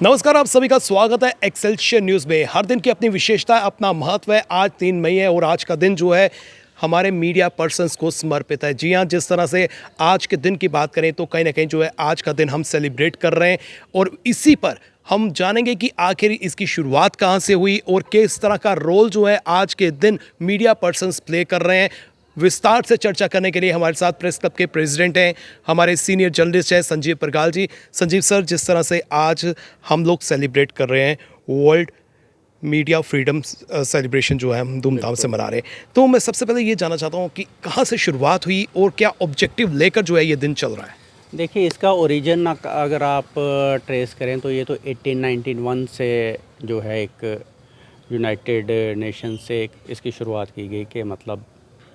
नमस्कार, आप सभी का स्वागत है एक्सेलशियर न्यूज़ में। हर दिन की अपनी विशेषता है, अपना महत्व है। आज 3 मई है और आज का दिन जो है हमारे मीडिया पर्सन्स को समर्पित है। जी हाँ, जिस तरह से आज के दिन की बात करें तो कहीं ना कहीं जो है आज का दिन हम सेलिब्रेट कर रहे हैं और इसी पर हम जानेंगे कि आखिर इसकी शुरुआत कहाँ से हुई और किस तरह का रोल जो है आज के दिन मीडिया पर्सन्स प्ले कर रहे हैं। विस्तार से चर्चा करने के लिए हमारे साथ प्रेस क्लब के प्रेसिडेंट हैं, हमारे सीनियर जर्नलिस्ट हैं संजीव परगाल जी। संजीव सर, जिस तरह से आज हम लोग सेलिब्रेट कर रहे हैं वर्ल्ड मीडिया फ्रीडम सेलिब्रेशन जो है हम धूमधाम से मना रहे हैं, तो मैं सबसे पहले ये जानना चाहता हूँ कि कहाँ से शुरुआत हुई और क्या ऑब्जेक्टिव लेकर जो है ये दिन चल रहा है। देखिए, इसका ओरिजिन अगर आप ट्रेस करें तो ये तो 1891 से जो है एक यूनाइटेड नेशन से इसकी शुरुआत की गई कि मतलब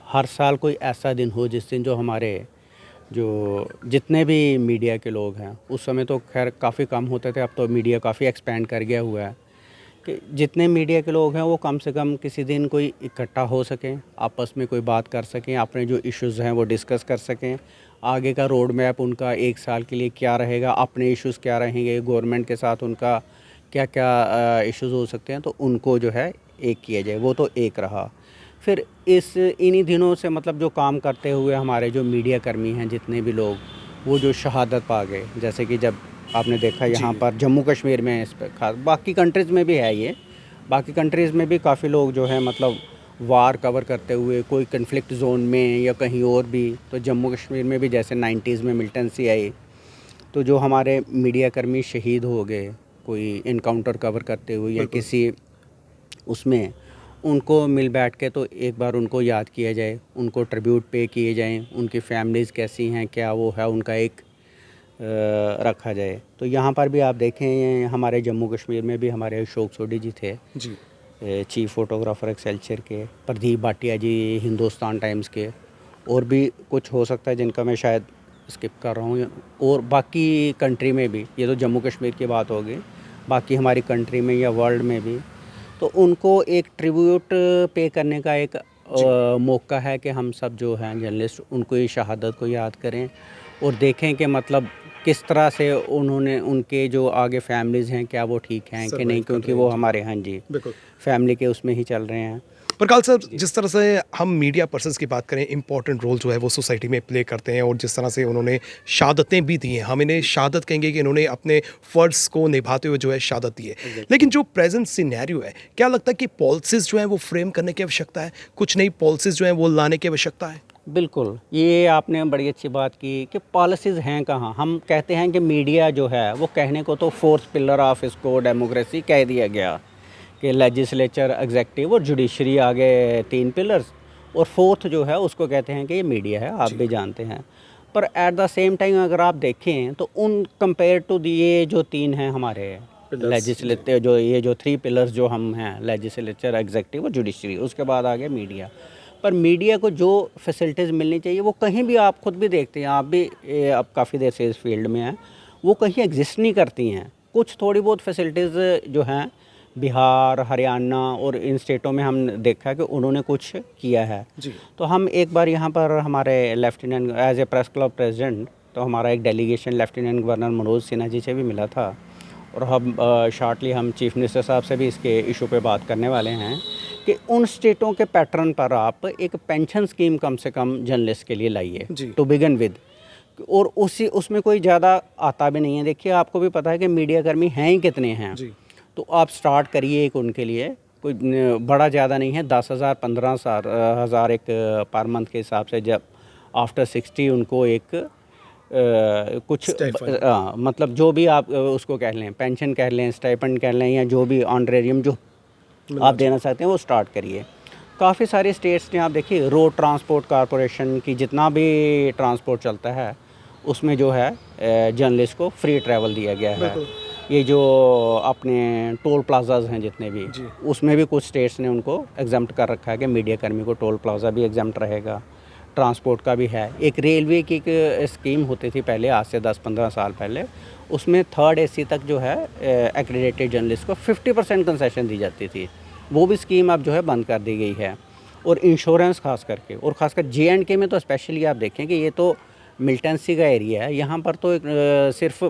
हर साल कोई ऐसा दिन हो जिस दिन जो हमारे जो जितने भी मीडिया के लोग हैं, उस समय तो खैर काफ़ी कम होते थे, अब तो मीडिया काफ़ी एक्सपेंड कर गया हुआ है कि जितने मीडिया के लोग हैं वो कम से कम किसी दिन कोई इकट्ठा हो सकें, आपस में कोई बात कर सकें, अपने जो इश्यूज़ हैं वो डिस्कस कर सकें, आगे का रोड मैप उनका एक साल के लिए क्या रहेगा, अपने इश्यूज़ क्या रहेंगे, गवर्नमेंट के साथ उनका क्या क्या इश्यूज़ हो सकते हैं, तो उनको जो है एक किया जाए। वो तो एक रहा। फिर इन्हीं दिनों से मतलब जो काम करते हुए हमारे जो मीडिया कर्मी हैं जितने भी लोग, वो जो शहादत पा गए, जैसे कि जब आपने देखा यहाँ पर जम्मू कश्मीर में इस पर खास, बाकी कंट्रीज़ में भी है ये, बाकी कंट्रीज़ में भी काफ़ी लोग जो है मतलब वार कवर करते हुए कोई कन्फ्लिक्ट जोन में या कहीं और भी, तो जम्मू कश्मीर में भी जैसे 90s में मिलिटेंसी आई तो जो हमारे मीडिया कर्मी शहीद हो गए कोई इनकाउंटर कवर करते हुए या किसी उसमें, उनको मिल बैठ के तो एक बार उनको याद किया जाए, उनको ट्रिब्यूट पे किए जाएं, उनकी फैमिलीज़ कैसी हैं, क्या वो है, उनका एक रखा जाए। तो यहाँ पर भी आप देखें हमारे जम्मू कश्मीर में भी हमारे अशोक सोडी जी थे जी, चीफ फोटोग्राफर एक्सेलशियर के, प्रदीप भाटिया जी हिंदुस्तान टाइम्स के, और भी कुछ हो सकता है जिनका मैं शायद स्किप कर रहा हूँ, और बाकी कंट्री में भी, ये तो जम्मू कश्मीर की बात होगी, बाकी हमारी कंट्री में या वर्ल्ड में भी, तो उनको एक ट्रिब्यूट पे करने का एक मौका है कि हम सब जो हैं जर्नलिस्ट उनको ये शहादत को याद करें और देखें कि मतलब किस तरह से उन्होंने उनके जो आगे फैमिलीज़ हैं क्या वो ठीक हैं कि नहीं, क्योंकि वो हमारे हाँ जी फैमिली के उसमें ही चल रहे हैं। परकाल सर, जिस तरह से हम मीडिया पर्सन्स की बात करें, इंपॉर्टेंट रोल जो है वो सोसाइटी में प्ले करते हैं और जिस तरह से उन्होंने शहादतें भी दी हैं, हम इन्हें शहादत कहेंगे कि इन्होंने अपने फ़र्ज़ को निभाते हुए जो है शहादत दी है। लेकिन जो प्रेजेंट सिनेरियो है, क्या लगता है कि पॉलिसीज़ जो हैं वो फ्रेम करने की आवश्यकता है, कुछ नई पॉलिसीज़ जो हैं वो लाने की आवश्यकता है? बिल्कुल, ये आपने बड़ी अच्छी बात की कि पॉलिसीज़ हैं कहाँ। हम कहते हैं कि मीडिया जो है वो कहने को तो फोर्थ पिलर ऑफ इसको डेमोक्रेसी कह दिया गया कि लेजिस्लेचर, एग्जेक्टिव और जुडिशरी आगे 3 पिलर्स, और फोर्थ जो है उसको कहते हैं कि ये मीडिया है, आप भी जानते हैं। पर एट द सेम टाइम अगर आप देखें तो उन कंपेयर टू ये जो 3 हैं हमारे लेजिस्लेटिव, जो ये जो 3 पिलर्स जो हम हैं, लेजिस्लेचर, एग्जेक्टिव और जुडिशरी, उसके बाद आगे मीडिया। पर मीडिया को जो फैसिलिटीज़ मिलनी चाहिए वो कहीं भी, आप खुद भी देखते हैं, आप भी अब काफ़ी देर से इस फील्ड में हैं, वो कहीं एग्जिस्ट नहीं करती हैं। कुछ थोड़ी बहुत फैसिलिटीज़ जो हैं बिहार, हरियाणा और इन स्टेटों में हम देखा है कि उन्होंने कुछ किया है जी। तो हम एक बार यहाँ पर हमारे lieutenant as a press club president, तो हमारा एक delegation lieutenant governor Manoj Sinha ji से भी मिला था और हम शॉर्टली हम चीफ मिनिस्टर साहब से भी इसके इशू पे बात करने वाले हैं कि उन स्टेटों के पैटर्न पर आप एक पेंशन स्कीम कम से कम जर्नलिस्ट के लिए लाइए टू बिगन विद, और उसमें कोई ज़्यादा आता भी नहीं है। देखिए, आपको भी पता है कि मीडिया कर्मी हैं ही कितने हैं जी। तो आप स्टार्ट करिए एक उनके लिए, कोई बड़ा ज़्यादा नहीं है, 10,000 15,000 एक पर मंथ के हिसाब से, जब आफ्टर 60 उनको एक कुछ मतलब जो भी आप उसको कह लें, पेंशन कह लें, स्टाइपेंड कह लें, या जो भी ऑनरेरियम जो आप देना चाहते हैं वो स्टार्ट करिए। काफ़ी सारे स्टेट्स ने, आप देखिए रोड ट्रांसपोर्ट कॉरपोरेशन की जितना भी ट्रांसपोर्ट चलता है उसमें जो है जर्नलिस्ट को फ्री ट्रैवल दिया गया है। ये जो अपने टोल प्लाजाज हैं जितने भी, उसमें भी कुछ स्टेट्स ने उनको एग्जम्प्ट कर रखा है कि मीडिया कर्मी को टोल प्लाजा भी एग्जम्प्ट रहेगा, ट्रांसपोर्ट का भी है। एक रेलवे की एक स्कीम होती थी पहले, आज से 10-15 साल पहले, उसमें 3rd AC तक जो है एक्रेडिटेड जर्नलिस्ट को 50% कंसेशन दी जाती थी, वो भी स्कीम अब जो है बंद कर दी गई है। और इंश्योरेंस खास करके, और ख़ासकर J&K में तो स्पेशली आप देखें कि ये तो मिलिटेंसी का एरिया है, यहाँ पर तो सिर्फ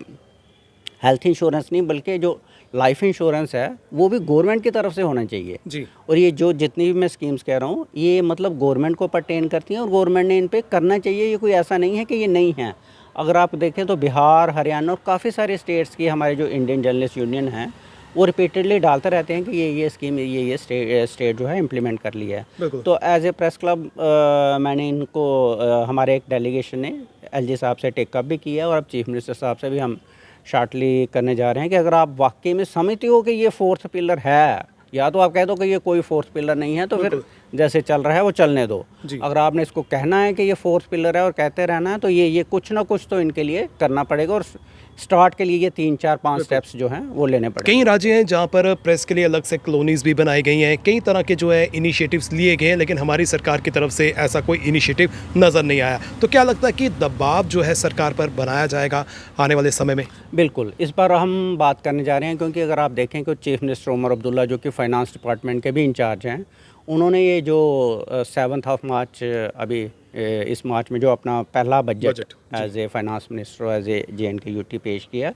हेल्थ इंश्योरेंस नहीं बल्कि जो लाइफ इंश्योरेंस है वो भी गवर्नमेंट की तरफ से होना चाहिए। जी। और ये जो जितनी भी मैं स्कीम्स कह रहा हूँ ये मतलब गवर्नमेंट को पर्टेन करती हैं और गवर्नमेंट ने इन पे करना चाहिए। ये कोई ऐसा नहीं है कि ये नहीं है। अगर आप देखें तो बिहार, हरियाणा और काफ़ी सारे स्टेट्स की हमारे जो इंडियन जर्नलिस्ट यूनियन है वो रिपीटेडली डालते रहते हैं कि ये स्कीम ये स्टेट जो है इम्प्लीमेंट कर लिया है। बिल्कुल। तो एज ए प्रेस क्लब मैंने इनको हमारे एक डेलीगेशन ने एलजी साहब से टेकअप भी किया है और अब चीफ मिनिस्टर साहब से भी हम शार्टली करने जा रहे हैं कि अगर आप वाकई में समझते हो कि ये फोर्थ पिलर है, या तो आप कह दो कि ये कोई फोर्थ पिलर नहीं है तो फिर जैसे चल रहा है वो चलने दो। जी। अगर आपने इसको कहना है कि ये फोर्थ पिलर है और कहते रहना है तो ये कुछ ना कुछ तो इनके लिए करना पड़ेगा और स्टार्ट के लिए ये 3, 4, 5 स्टेप्स जो हैं वो लेने पड़ेंगे। कई राज्य हैं जहां पर प्रेस के लिए अलग से कॉलोनीज भी बनाई गई हैं, कई तरह के जो है इनिशिएटिव्स लिए गए हैं, लेकिन हमारी सरकार की तरफ से ऐसा कोई इनिशिएटिव नज़र नहीं आया। तो क्या लगता है कि दबाव जो है सरकार पर बनाया जाएगा आने वाले समय में? बिल्कुल, इस बार हम बात करने जा रहे हैं क्योंकि अगर आप देखें कि चीफ मिनिस्टर उमर अब्दुल्ला जो कि फाइनेंस डिपार्टमेंट के भी इंचार्ज हैं, उन्होंने ये जो 7 मार्च अभी इस मार्च में जो अपना पहला budget as a finance minister as a JNK UT पेश किया,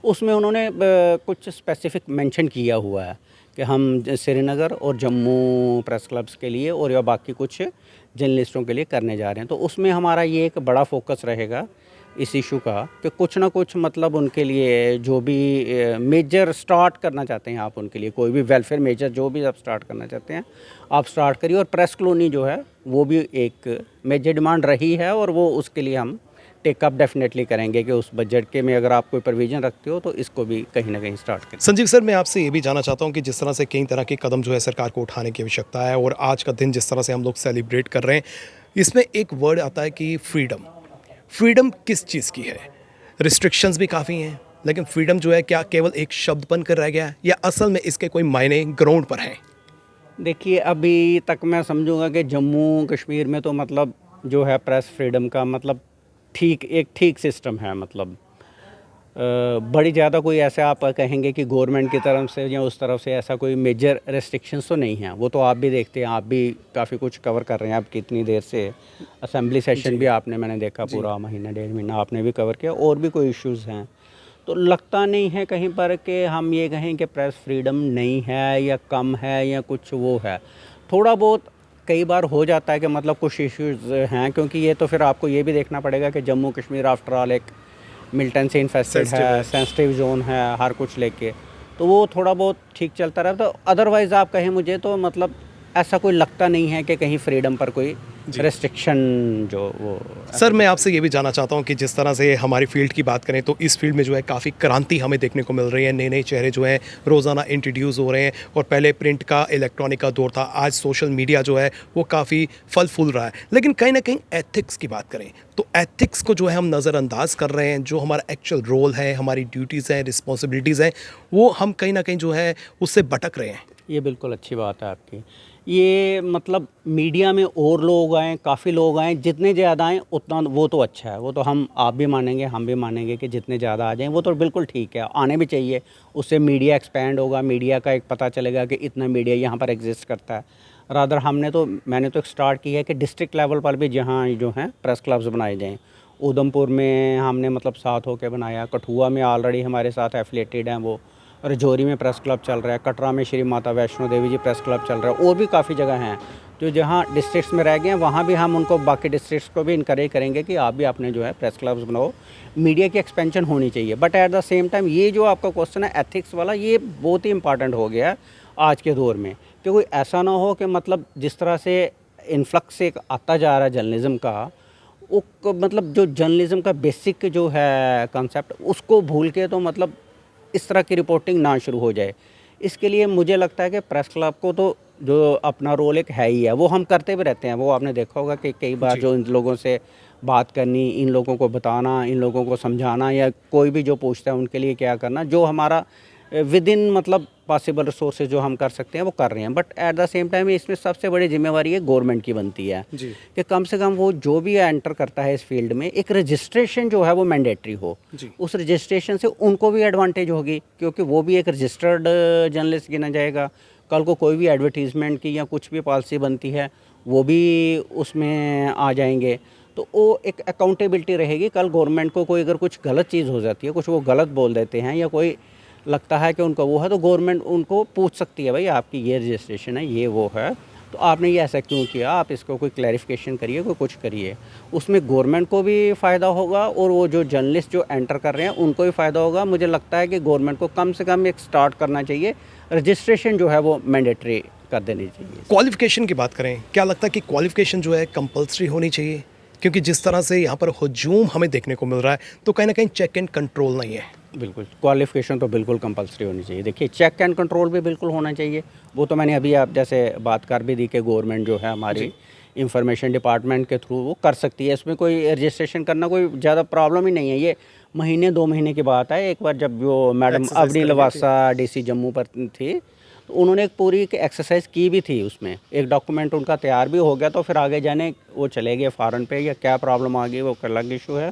उसमें उन्होंने कुछ स्पेसिफिक मेंशन किया हुआ है कि हम श्रीनगर और जम्मू प्रेस क्लब्स के लिए और या बाकी कुछ जर्नलिस्टों के लिए करने जा रहे हैं। तो उसमें हमारा ये एक बड़ा फोकस रहेगा इस इशू का कि कुछ ना कुछ मतलब उनके लिए जो भी मेजर स्टार्ट करना चाहते हैं आप, उनके लिए कोई भी वेलफेयर मेजर जो भी आप स्टार्ट करना चाहते हैं आप स्टार्ट करिए। और प्रेस कॉलोनी जो है वो भी एक मेजर डिमांड रही है और वो उसके लिए हम टेकअप डेफिनेटली करेंगे कि उस बजट के में अगर आप कोई प्रोविज़न रखते हो तो इसको भी कहीं ना कहीं स्टार्ट करें। संजीव सर, मैं आपसे ये भी जानना चाहता हूँ कि जिस तरह से कई तरह के कदम जो है सरकार को उठाने की आवश्यकता है और आज का दिन जिस तरह से हम लोग सेलिब्रेट कर रहे हैं, इसमें एक वर्ड आता है कि फ्रीडम। फ्रीडम किस चीज़ की है? रिस्ट्रिक्शंस भी काफ़ी हैं, लेकिन फ्रीडम जो है क्या केवल एक शब्द बनकर रह गया है या असल में इसके कोई मायने ग्राउंड पर हैं? देखिए, अभी तक मैं समझूंगा कि जम्मू कश्मीर में तो मतलब जो है प्रेस फ्रीडम का मतलब ठीक सिस्टम है। मतलब बड़ी ज़्यादा कोई ऐसा आप कहेंगे कि गवर्नमेंट की तरफ से या उस तरफ से ऐसा कोई मेजर रेस्ट्रिक्शंस तो नहीं है। वो तो आप भी देखते हैं, आप भी काफ़ी कुछ कवर कर रहे हैं। आप कितनी देर से असेंबली सेशन भी आपने मैंने देखा पूरा महीना 1.5 महीना आपने भी कवर किया, और भी कोई इश्यूज़ हैं। तो लगता नहीं है कहीं पर कि हम ये कहें कि प्रेस फ्रीडम नहीं है या कम है या कुछ वो है। थोड़ा बहुत कई बार हो जाता है कि मतलब कुछ इश्यूज़ हैं, क्योंकि ये तो फिर आपको ये भी देखना पड़ेगा कि जम्मू कश्मीर आफ्टर ऑल एक मिलिटेंट से इन्फेस्टेड है, सेंसिटिव जोन है हर कुछ लेके, तो वो थोड़ा बहुत ठीक चलता रहता। तो अदरवाइज़ आप कहें मुझे तो मतलब ऐसा कोई लगता नहीं है कि कहीं फ्रीडम पर कोई रेस्ट्रिक्शन जो वो। सर, मैं आपसे ये भी जानना चाहता हूँ कि जिस तरह से हमारी फील्ड की बात करें तो इस फील्ड में जो है काफ़ी क्रांति हमें देखने को मिल रही है। नए नए चेहरे जो हैं रोज़ाना इंट्रोड्यूस हो रहे हैं और पहले प्रिंट का इलेक्ट्रॉनिक का दौर था, आज सोशल मीडिया जो है वो काफ़ी फल फूल रहा है। लेकिन कहीं ना कहीं एथिक्स की बात करें तो एथिक्स को जो है हम नज़रअंदाज कर रहे हैं। जो हमारा एक्चुअल रोल है, हमारी ड्यूटीज़ हैं, रिस्पॉन्सिबिलिटीज़ हैं, वो हम कहीं ना कहीं जो है उससे भटक रहे हैं। ये बिल्कुल अच्छी बात है आपकी। ये मतलब मीडिया में और लोग आएँ, काफ़ी लोग आएँ, जितने ज़्यादा आएँ उतना वो तो अच्छा है। वो तो आप भी मानेंगे, हम भी मानेंगे कि जितने ज़्यादा आ जाएँ वो तो बिल्कुल ठीक है, आने भी चाहिए। उससे मीडिया एक्सपेंड होगा, मीडिया का एक पता चलेगा कि इतना मीडिया यहाँ पर एग्जिस्ट करता है। रादर मैंने तो स्टार्ट किया है कि डिस्ट्रिक्ट लेवल पर भी जहाँ जो हैं प्रेस क्लब्स बनाए जाएँ। उधमपुर में हमने मतलब साथ होकर बनाया, कठुआ में ऑलरेडी हमारे साथ एफिलेटेड हैं वो, रजौरी में प्रेस क्लब चल रहा है, कटरा में श्री माता वैष्णो देवी जी प्रेस क्लब चल रहा है, और भी काफ़ी जगह हैं जो जहाँ डिस्ट्रिक्ट्स में रह गए हैं। वहाँ भी हम उनको बाकी डिस्ट्रिक्ट्स को भी इनकरेज करेंगे कि आप भी अपने जो है प्रेस क्लब्स बनाओ। मीडिया की एक्सपेंशन होनी चाहिए, but at the same time ये जो आपका क्वेश्चन है एथिक्स वाला, ये बहुत ही इंपॉर्टेंट हो गया है आज के दौर में, कि कोई ऐसा ना हो कि मतलब जिस तरह से इन्फ्लक्स एक आता जा रहा है जर्नलिज़म का, वो मतलब जो जर्नलिज़म का बेसिक जो है कंसेप्ट उसको भूल के तो मतलब इस तरह की रिपोर्टिंग ना शुरू हो जाए। इसके लिए मुझे लगता है कि प्रेस क्लब को तो जो अपना रोल एक है ही है, वो हम करते भी रहते हैं। वो आपने देखा होगा कि कई बार जो इन लोगों से बात करनी, इन लोगों को बताना, इन लोगों को समझाना, या कोई भी जो पूछता है उनके लिए क्या करना, जो हमारा विद इन मतलब पॉसिबल रिसोर्सेज जो हम कर सकते हैं वो कर रहे हैं। But at the same time इसमें सबसे बड़ी जिम्मेवारी है गवर्नमेंट की बनती है कि कम से कम वो जो भी एंटर करता है इस फील्ड में, एक रजिस्ट्रेशन जो है वो मैंडेटरी हो। उस रजिस्ट्रेशन से उनको भी एडवांटेज होगी, क्योंकि वो भी एक रजिस्टर्ड जर्नलिस्ट गिना जाएगा। कल को कोई भी एडवर्टीज़मेंट की या कुछ भी पॉलिसी बनती है वो भी उसमें आ जाएंगे। तो वो एक अकाउंटेबिलिटी रहेगी। कल गवर्नमेंट को कोई अगर कुछ गलत चीज़ हो जाती है, कुछ वो गलत बोल देते हैं या कोई लगता है कि उनका वो है, तो गवर्नमेंट उनको पूछ सकती है, भाई आपकी ये रजिस्ट्रेशन है, ये वो है, तो आपने ये ऐसा क्यों किया, आप इसको कोई क्लैरिफिकेशन करिए, कोई कुछ करिए। उसमें गवर्नमेंट को भी फ़ायदा होगा और वो जो जर्नलिस्ट जो एंटर कर रहे हैं उनको भी फ़ायदा होगा। मुझे लगता है कि गवर्नमेंट को कम से कम एक स्टार्ट करना चाहिए, रजिस्ट्रेशन जो है वो मैंडेटरी कर देनी चाहिए। क्वालिफिकेशन की बात करें, क्या लगता है कि क्वालिफिकेशन जो है कंपलसरी होनी चाहिए? क्योंकि जिस तरह से यहाँ पर हुजूम हमें देखने को मिल रहा है, तो कहीं ना कहीं चेक एंड कंट्रोल नहीं है। बिल्कुल, क्वालिफ़िकेशन तो बिल्कुल कंपलसरी होनी चाहिए। देखिए, चेक एंड कंट्रोल भी बिल्कुल होना चाहिए। वो तो मैंने अभी आप जैसे बात कर भी दी कि गवर्नमेंट जो है हमारी इंफॉर्मेशन डिपार्टमेंट के थ्रू वो कर सकती है। इसमें कोई रजिस्ट्रेशन करना कोई ज़्यादा प्रॉब्लम ही नहीं है। ये महीने 2 महीने की बात है। एक बार जब वो मैडम Exercise अवनी करेंगे, लवासा डीसी जम्मू पर थी, तो उन्होंने एक पूरी एक एक्सरसाइज की भी थी उसमें। एक डॉक्यूमेंट उनका तैयार भी हो गया, तो फिर आगे जाने वो चले गए फ़ॉरेन पे, या क्या प्रॉब्लम आ गई वो अलग इशू है।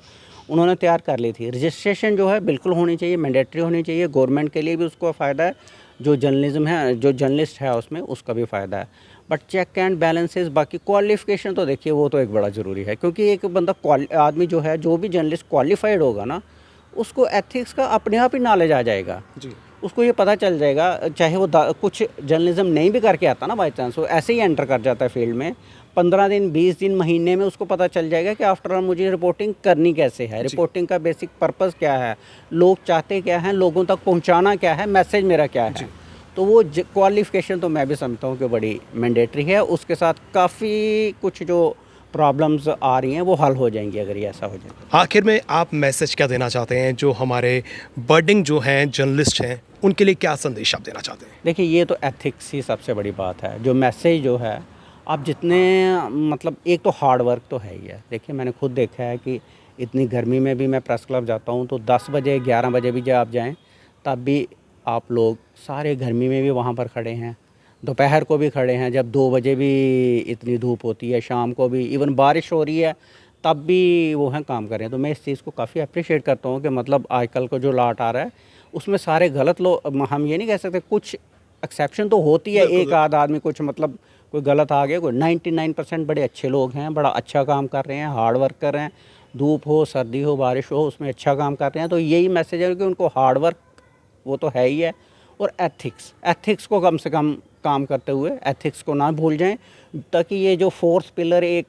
उन्होंने तैयार कर ली थी। रजिस्ट्रेशन जो है बिल्कुल होनी चाहिए, मैंडेटरी होनी चाहिए। गवर्नमेंट के लिए भी उसको फ़ायदा है, जो जर्नलिज्म है, जो जर्नलिस्ट है उसमें उसका भी फ़ायदा है। बट चेक एंड बैलेंसेस, बाकी क्वालिफ़िकेशन तो देखिए वो तो एक बड़ा ज़रूरी है, क्योंकि एक बंदा आदमी जो है, जो भी जर्नलिस्ट क्वालिफाइड होगा ना, उसको एथिक्स का अपने आप ही नॉलेज आ जाएगा। जी। उसको ये पता चल जाएगा, चाहे वो कुछ जर्नलिज्म नहीं भी करके आता ना, बाई चांस वो ऐसे ही एंटर कर जाता है फील्ड में, 15 दिन 20 दिन महीने में उसको पता चल जाएगा कि आफ्टर ऑल मुझे रिपोर्टिंग करनी कैसे है, रिपोर्टिंग का बेसिक पर्पस क्या है, लोग चाहते क्या हैं, लोगों तक पहुंचाना क्या है, मैसेज मेरा क्या है। तो वो क्वालिफिकेशन तो मैं भी समझता हूँ कि बड़ी मैंडेटरी है। उसके साथ काफ़ी कुछ जो प्रॉब्लम्स आ रही हैं वो हल हो जाएंगी अगर ये ऐसा हो जाए। आखिर में आप मैसेज क्या देना चाहते हैं, जो हमारे बर्डिंग जो हैं जर्नलिस्ट हैं, उनके लिए क्या संदेश आप देना चाहते हैं? देखिए, ये तो एथिक्स ही सबसे बड़ी बात है। जो मैसेज जो है, आप जितने मतलब एक तो हार्ड वर्क तो है ही है। देखिए, मैंने खुद देखा है कि इतनी गर्मी में भी मैं प्रेस क्लब जाता हूँ, तो 10 बजे 11 बजे भी जब आप जाएँ, तब भी आप लोग सारे गर्मी में भी वहाँ पर खड़े हैं, दोपहर को भी खड़े हैं, जब 2 बजे भी इतनी धूप होती है, शाम को भी, इवन बारिश हो रही है तब भी वो हैं काम कर रहे हैं। तो मैं इस चीज़ को काफ़ी अप्रिशिएट करता हूँ कि मतलब आजकल को जो लाट आ रहा है उसमें सारे गलत लोग, हम ये नहीं कह सकते, कुछ एक्सेप्शन तो होती है, एक आध आदमी कुछ मतलब कोई गलत आ गया, कोई 99% बड़े अच्छे लोग हैं, बड़ा अच्छा काम कर रहे हैं, हार्ड वर्क कर रहे हैं, धूप हो सर्दी हो बारिश हो उसमें अच्छा काम कर रहे हैं। तो यही मैसेज है कि उनको हार्ड वर्क वो तो है ही है, और एथिक्स को कम से कम काम करते हुए एथिक्स को ना भूल जाएं, ताकि ये जो फोर्थ पिलर एक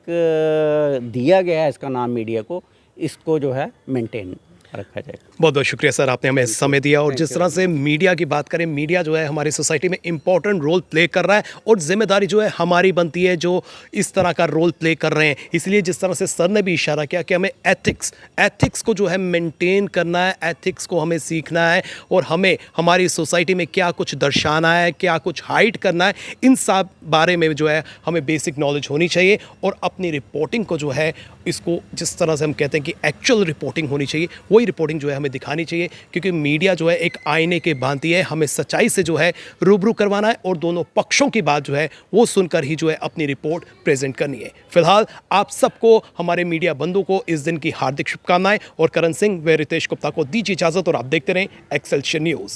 दिया गया है इसका नाम मीडिया को, इसको जो है मेंटेन रखा जाए। बहुत बहुत शुक्रिया सर, आपने हमें समय दिया। और जिस तरह से मीडिया की बात करें, मीडिया जो है हमारी सोसाइटी में इंपॉर्टेंट रोल प्ले कर रहा है, और जिम्मेदारी जो है हमारी बनती है जो इस तरह का रोल प्ले कर रहे हैं। इसलिए जिस तरह से सर ने भी इशारा किया कि हमें एथिक्स को जो है मेंटेन करना है, एथिक्स को हमें सीखना है, और हमें हमारी सोसाइटी में क्या कुछ दर्शाना है, क्या कुछ हाइड करना है, इन सब बारे में जो है हमें बेसिक नॉलेज होनी चाहिए। और अपनी रिपोर्टिंग को जो है, इसको जिस तरह से हम कहते हैं कि एक्चुअल रिपोर्टिंग होनी चाहिए, वही रिपोर्टिंग जो है हमें दिखानी चाहिए। क्योंकि मीडिया जो है एक आईने के भांति है, हमें सच्चाई से जो है रूबरू करवाना है, और दोनों पक्षों की बात जो है वो सुनकर ही जो है अपनी रिपोर्ट प्रेजेंट करनी है। फिलहाल आप सबको, हमारे मीडिया बंधुओं को इस दिन की हार्दिक शुभकामनाएं, और करण सिंह व रितेश गुप्ता को दीजिए इजाजत, और आप देखते रहें एक्सेलशियर न्यूज़।